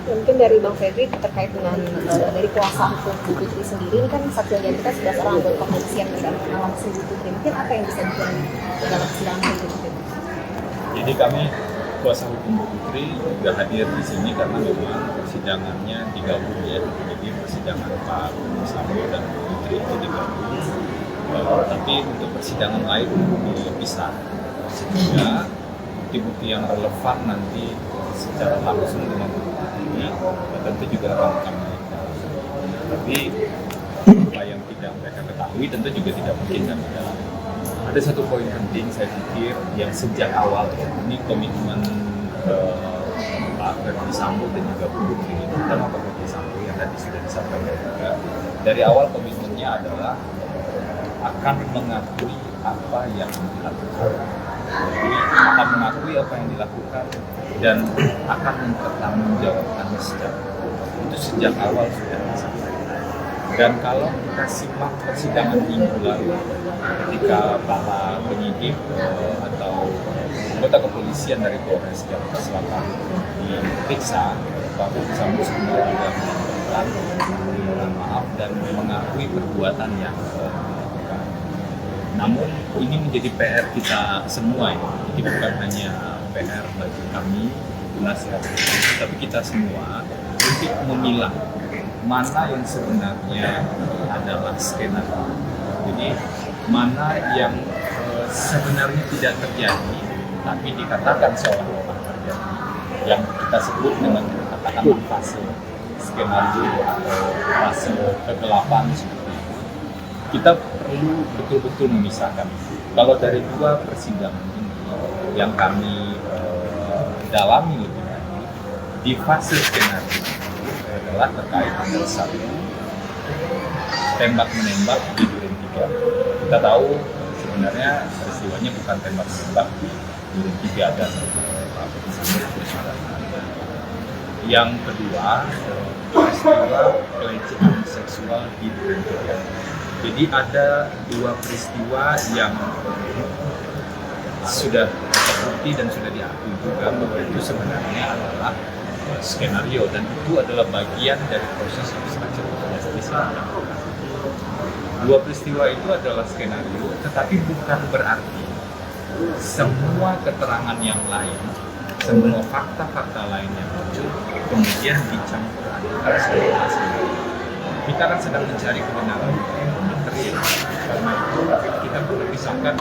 Mungkin dari Bang Febri terkait dengan dari kuasa hukum Bu Putri sendiri, ini kan saksi yang dihadirkan 11 orang anggota kepolisian dan langsung Bu Putri. Mungkin apa yang bisa digali dalam persidangan itu? Jadi kami kuasa hukum Bu Putri juga hadir di sini karena memang persidangannya digabung ya. Jadi persidangan Pak Sambo dan Bu Putri itu digabung. Tapi untuk persidangan lain dipisah. Sehingga bukti-bukti yang relevan nanti secara langsung dengan Bu Putri tentu juga akan kami. Tapi apa yang tidak mereka ketahui tentu juga tidak mungkin kami dalami. Ada satu poin penting saya pikir yang sejak awal ini komitmen Pak Ferdi Sambo dan juga Bu Putri, terutama Pak Ferdi Sambo yang tadi sudah disampaikan juga, dari awal komitmennya adalah akan mengakui apa yang dilakukan. Jadi akan mengakui apa yang dilakukan dan akan mempertanggungjawabkannya secara itu sejak awal sudah disampaikan. Dan kalau kita simak persidangan minggu lalu ketika para penyidik atau anggota kepolisian dari Polres Jakarta Selatan diperiksa, Pak Ferdi Sambo sebenarnya juga menyampaikan permohonan maaf dan mengakui perbuatan yang dilakukan. Namun ini menjadi PR kita semua ya. Jadi bukan hanya PR bagi kami penasihat hukum, tapi kita semua untuk memilah mana yang sebenarnya adalah skenario. Jadi mana yang sebenarnya tidak terjadi tapi dikatakan seolah-olah terjadi, yang kita sebut dengan katakanlah fase skenario atau fase kegelapan seperti itu. Kita perlu betul-betul memisahkan. Kalau dari dua persidangan ini yang kami dalami lebih lanjut di fase skenario adalah terkait dengan satu tembak-menembak di Duren 3. Kita tahu sebenarnya peristiwanya bukan tembak-menembak di Duren 3 dan yang kedua peristiwa pelecehan seksual di Duren 3. Jadi ada dua peristiwa yang sudah terbukti dan sudah diakui juga bahwa itu sebenarnya adalah skenario dan itu adalah bagian dari proses obstruction of justice. Dua peristiwa itu adalah skenario, tetapi bukan berarti semua keterangan yang lain, semua fakta-fakta lain yang muncul kemudian dicampur adukan sebagai skenario. Kita kan sedang mencari kebenaran material, karena itu kita perlu pisahkan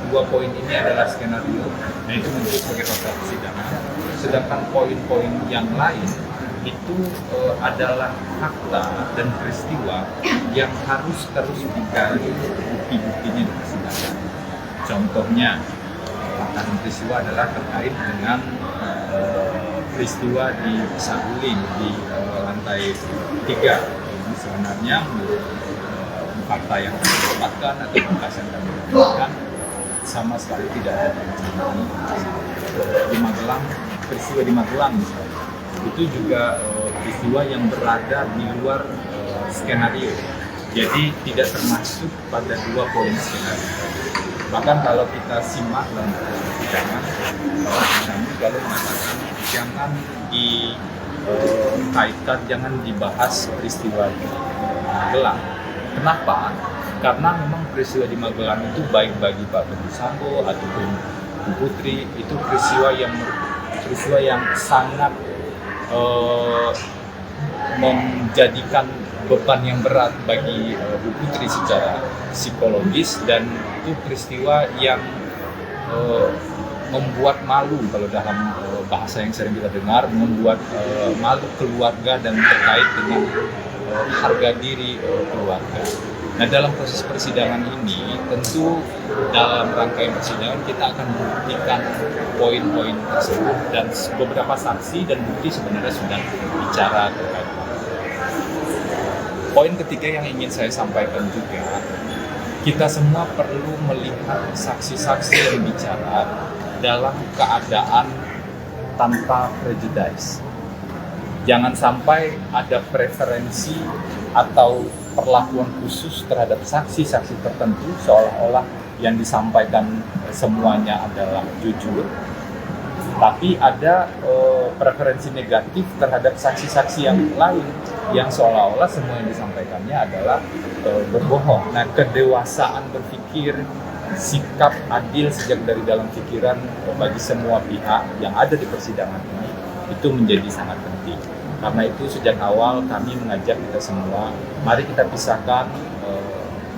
dua poin ini adalah skenario, dan itu muncul sebagai fakta persidangan. Sedangkan poin-poin yang lain itu adalah fakta dan peristiwa yang harus terus digali bukti-buktinya di persidangan. Contohnya, fakta dan peristiwa adalah terkait dengan peristiwa di Saguling di lantai 3. Ini sebenarnya fakta yang kami dapatkan atau berkas yang kami dapatkan sama sekali tidak ada perencanaan di Magelang. Peristiwa di Magelang misalnya, itu juga peristiwa yang berada di luar skenario, jadi tidak termasuk pada dua poin skenario. Bahkan kalau kita simak dalam persidangan, kami kalau mengatakan jangan dikaitkan, jangan dibahas peristiwa di Magelang. Kenapa? Karena memang peristiwa di Magelang itu baik bagi Pak Ferdi Sambo ataupun Bu Putri itu peristiwa yang sangat menjadikan beban yang berat bagi Bu Putri secara psikologis, dan itu peristiwa yang membuat malu, kalau dalam bahasa yang sering kita dengar, membuat malu keluarga dan terkait dengan harga diri keluarga. Nah, dalam proses persidangan ini, tentu dalam rangkaian persidangan kita akan membuktikan poin-poin tersebut, dan beberapa saksi dan bukti sebenarnya sudah bicara terkait. Poin ketiga yang ingin saya sampaikan juga, kita semua perlu melihat saksi-saksi yang bicara dalam keadaan tanpa prejudice. Jangan sampai ada preferensi atau perlakuan khusus terhadap saksi-saksi tertentu seolah-olah yang disampaikan semuanya adalah jujur, tapi ada preferensi negatif terhadap saksi-saksi yang lain yang seolah-olah semua yang disampaikannya adalah berbohong. Nah, kedewasaan berpikir, sikap adil sejak dari dalam pikiran bagi semua pihak yang ada di persidangan ini itu menjadi sangat penting. Karena itu sejak awal kami mengajak kita semua, mari kita pisahkan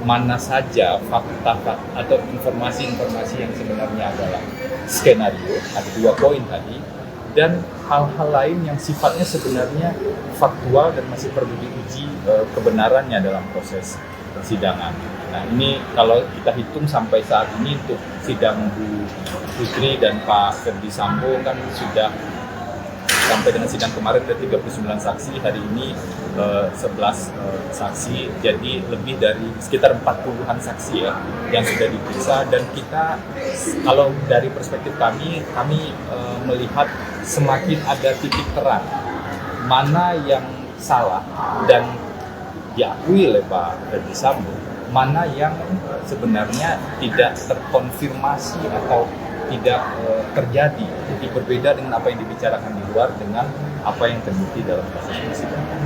mana saja fakta atau informasi-informasi yang sebenarnya adalah skenario, ada 2 poin tadi, dan hal-hal lain yang sifatnya sebenarnya faktual dan masih perlu diuji kebenarannya dalam proses persidangan. Nah, ini kalau kita hitung sampai saat ini untuk sidang Bu Putri dan Pak Ferdy Sambo kan sudah sampai dengan sidang kemarin ada 39 saksi, hari ini 11 saksi, jadi lebih dari sekitar 40-an saksi ya yang sudah diperiksa. Dan kita, kalau dari perspektif kami melihat semakin ada titik terang mana yang salah dan diakui oleh Pak Ferdy Sambo, mana yang sebenarnya tidak terkonfirmasi atau tidak terjadi. Jadi berbeda dengan apa yang dibicarakan di luar dengan apa yang terbukti dalam proses persidangan.